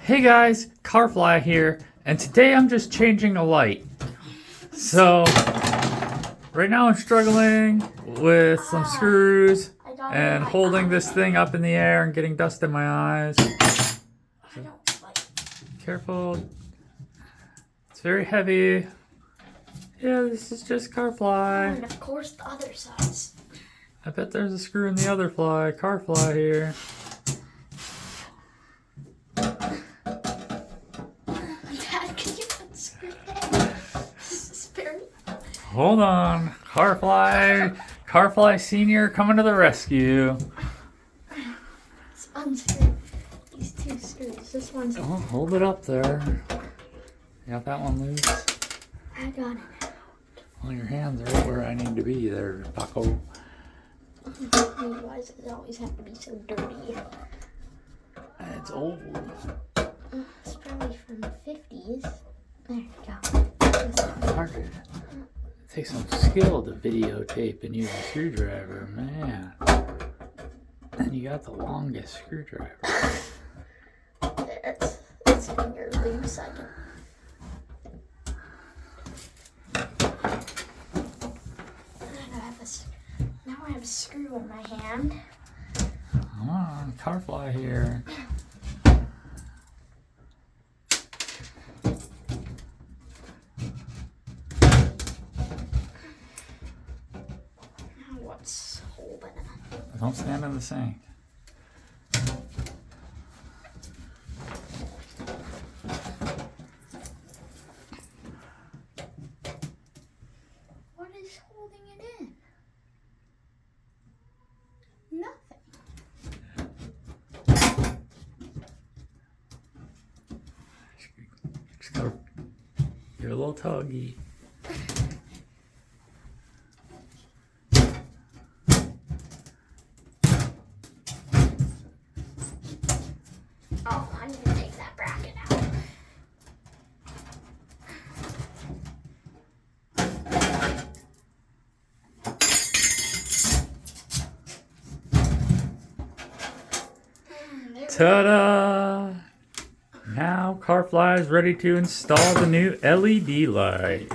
Hey guys, Carfly here, and today I'm just changing a light. So, right now I'm struggling with some screws and holding this thing up in the air and getting dust in my eyes. Careful. It's very heavy. Yeah, this is just Carfly. And of course the other size. I bet there's a screw in the other fly, Carfly here. Dad, can you unscrew that? This is very... Hold on. Carfly Senior coming to the rescue. Let's unscrew these two screws. This one's... Oh, hold it up there. You got that one loose? I got it. Well, your hands are right where I need to be there, Paco. Why does it always have to be so dirty? It's old. It's probably from the 50s. There you go. It's hard. It takes some skill to videotape and use a screwdriver, man. And you got the longest screwdriver. There, it's finger loose. I can... Now I have a screw in my hand. Come on, Carfly here. Now what's holding it? Don't stand in the sink. What is holding it in? Nothing. Just gotta, you're a little tuggy. Oh, I need to take that bracket out. Ta-da! Now Carfly is ready to install the new LED light.